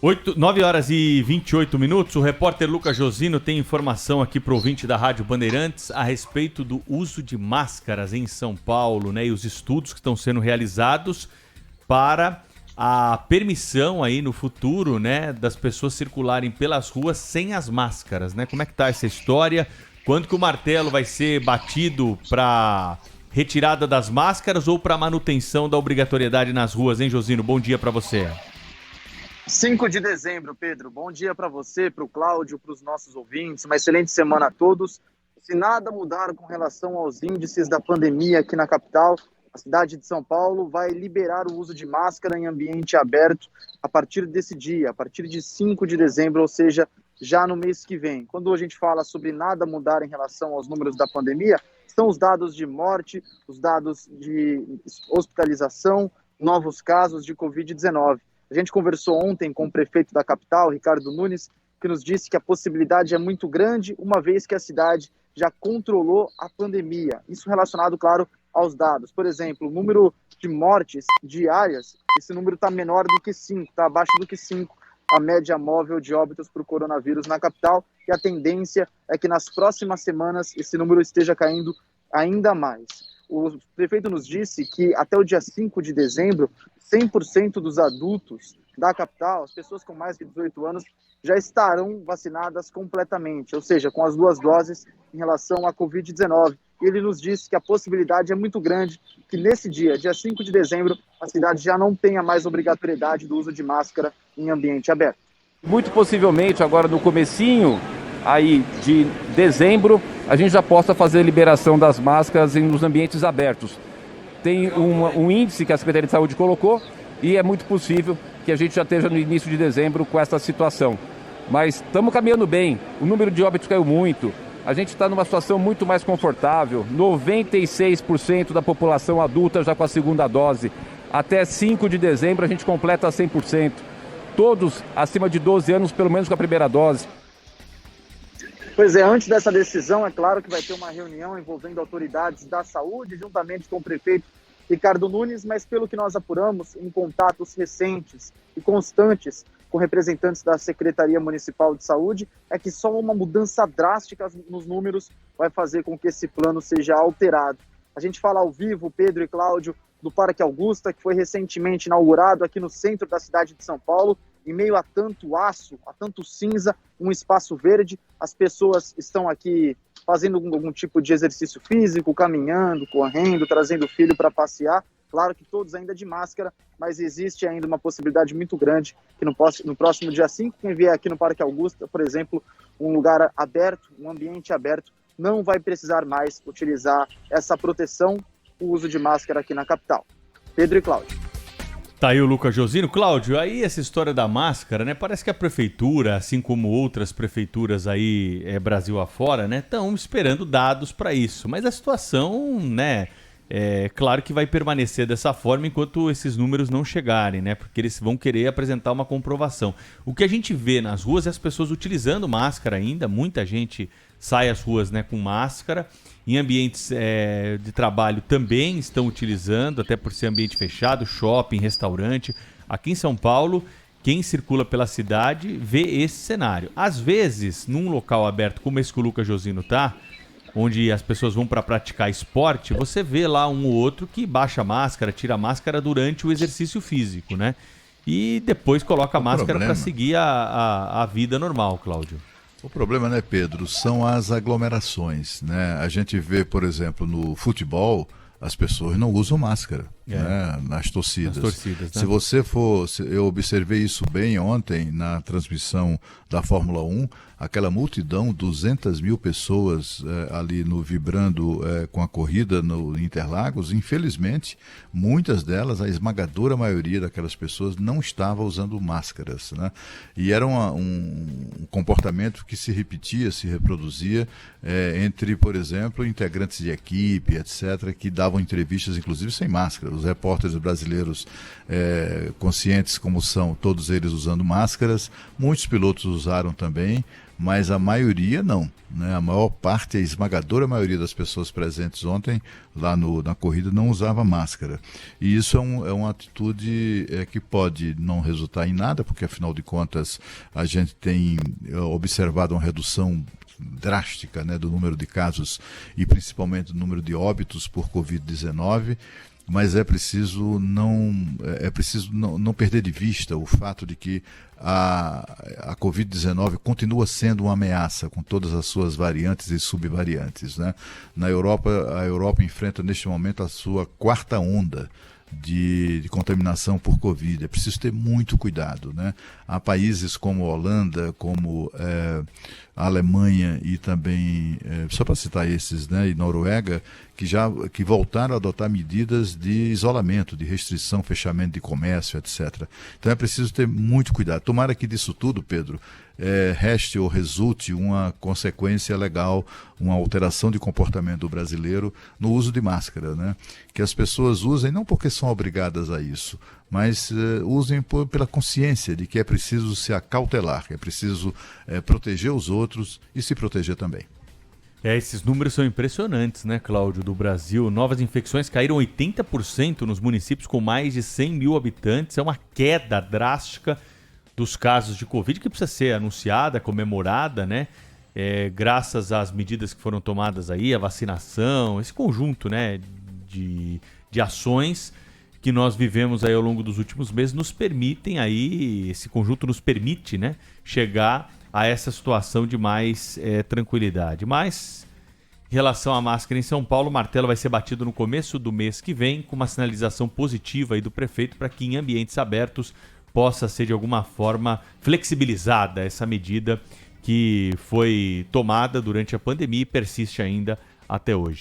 9 horas e 28 minutos. O repórter Lucas Josino tem informação aqui para o ouvinte da Rádio Bandeirantes a respeito do uso de máscaras em São Paulo, né? E os estudos que estão sendo realizados para a permissão aí no futuro, né, das pessoas circularem pelas ruas sem as máscaras, né? Como é que tá essa história? Quando que o martelo vai ser batido para retirada das máscaras ou para manutenção da obrigatoriedade nas ruas, hein, Josino? Bom dia para você. 5 de dezembro, Pedro. Bom dia para você, para o Cláudio, para os nossos ouvintes. Uma excelente semana a todos. Se nada mudar com relação aos índices da pandemia aqui na capital, a cidade de São Paulo vai liberar o uso de máscara em ambiente aberto a partir desse dia, a partir de 5 de dezembro, ou seja, já no mês que vem. Quando a gente fala sobre nada mudar em relação aos números da pandemia, são os dados de morte, os dados de hospitalização, novos casos de Covid-19. A gente conversou ontem com o prefeito da capital, Ricardo Nunes, que nos disse que a possibilidade é muito grande, uma vez que a cidade já controlou a pandemia. Isso relacionado, claro, aos dados. Por exemplo, o número de mortes diárias, esse número está menor do que 5, está abaixo do que 5, a média móvel de óbitos por coronavírus na capital, e a tendência é que nas próximas semanas esse número esteja caindo ainda mais. O prefeito nos disse que até o dia 5 de dezembro, 100% dos adultos da capital, as pessoas com mais de 18 anos, já estarão vacinadas completamente, ou seja, com as 2 doses em relação à Covid-19. E ele nos disse que a possibilidade é muito grande que nesse dia 5 de dezembro, a cidade já não tenha mais obrigatoriedade do uso de máscara em ambiente aberto. Muito possivelmente, agora no comecinho aí de dezembro, a gente já possa fazer a liberação das máscaras nos ambientes abertos. Tem um índice que a Secretaria de Saúde colocou e é muito possível que a gente já esteja no início de dezembro com essa situação. Mas estamos caminhando bem, o número de óbitos caiu muito, a gente está numa situação muito mais confortável, 96% da população adulta já com a segunda dose. Até 5 de dezembro a gente completa 100%. Todos acima de 12 anos, pelo menos com a primeira dose. Pois é, antes dessa decisão, é claro que vai ter uma reunião envolvendo autoridades da saúde, juntamente com o prefeito Ricardo Nunes, mas pelo que nós apuramos, em contatos recentes e constantes com representantes da Secretaria Municipal de Saúde, é que só uma mudança drástica nos números vai fazer com que esse plano seja alterado. A gente fala ao vivo, Pedro e Cláudio, do Parque Augusta, que foi recentemente inaugurado aqui no centro da cidade de São Paulo, em meio a tanto aço, a tanto cinza, um espaço verde. As pessoas estão aqui fazendo algum tipo de exercício físico, caminhando, correndo, trazendo o filho para passear. Claro que todos ainda de máscara, mas existe ainda uma possibilidade muito grande que no próximo dia 5, quem vier aqui no Parque Augusta, por exemplo, um lugar aberto, um ambiente aberto, não vai precisar mais utilizar essa proteção, o uso de máscara aqui na capital. Pedro e Cláudio. Tá aí o Lucas Josino. Cláudio, aí essa história da máscara, né? Parece que a prefeitura, assim como outras prefeituras aí Brasil afora, né, estão esperando dados para isso. Mas a situação, né, claro que vai permanecer dessa forma enquanto esses números não chegarem, né? Porque eles vão querer apresentar uma comprovação. O que a gente vê nas ruas é as pessoas utilizando máscara ainda, muita gente sai às ruas, né, com máscara. Em ambientes de trabalho também estão utilizando, até por ser ambiente fechado, shopping, restaurante. Aqui em São Paulo, quem circula pela cidade vê esse cenário. Às vezes, num local aberto como esse que o Lucas Josino tá, onde as pessoas vão para praticar esporte, você vê lá um ou outro que baixa a máscara, tira a máscara durante o exercício físico, né? E depois coloca a máscara para seguir a vida normal, Cláudio. O problema, né, Pedro, são as aglomerações, né? A gente vê, por exemplo, no futebol, as pessoas não usam máscara, né, nas torcidas. Né? Se você for, eu observei isso bem ontem na transmissão da Fórmula 1, aquela multidão, 200 mil pessoas ali vibrando com a corrida no Interlagos, infelizmente, muitas delas, a esmagadora maioria daquelas pessoas não estava usando máscaras, né? E era um comportamento que se repetia, se reproduzia entre, por exemplo, integrantes de equipe, etc., que davam entrevistas, inclusive, sem máscara. os repórteres brasileiros conscientes como são, todos eles usando máscaras. Muitos pilotos usaram também, mas a maioria não, né? A maior parte, a esmagadora maioria das pessoas presentes ontem lá na corrida não usava máscara. E isso é uma atitude que pode não resultar em nada, porque afinal de contas a gente tem observado uma redução drástica, né, do número de casos e principalmente do número de óbitos por Covid-19. Mas é preciso não perder de vista o fato de que a Covid-19 continua sendo uma ameaça com todas as suas variantes e subvariantes, né? Na Europa, a Europa enfrenta neste momento a sua quarta onda de contaminação por Covid. É preciso ter muito cuidado, né? Há países como a Holanda, como a Alemanha e também, só para citar esses, né, e Noruega, que voltaram a adotar medidas de isolamento, de restrição, fechamento de comércio, etc. Então é preciso ter muito cuidado. Tomara que disso tudo, Pedro, reste ou resulte uma consequência legal, uma alteração de comportamento do brasileiro no uso de máscara, né? Que as pessoas usem não porque são obrigadas a isso, mas usem pela consciência de que é preciso se acautelar, que é preciso proteger os outros e se proteger também. Esses números são impressionantes, né, Cláudio, do Brasil. Novas infecções caíram 80% nos municípios com mais de 100 mil habitantes. É uma queda drástica dos casos de Covid que precisa ser anunciada, comemorada, né? Graças às medidas que foram tomadas aí, a vacinação, esse conjunto, né, de ações que nós vivemos aí ao longo dos últimos meses nos permitem aí, esse conjunto nos permite, né, chegar a essa situação de mais tranquilidade. Mas, em relação à máscara em São Paulo, o martelo vai ser batido no começo do mês que vem, com uma sinalização positiva aí do prefeito para que em ambientes abertos possa ser de alguma forma flexibilizada essa medida que foi tomada durante a pandemia e persiste ainda até hoje.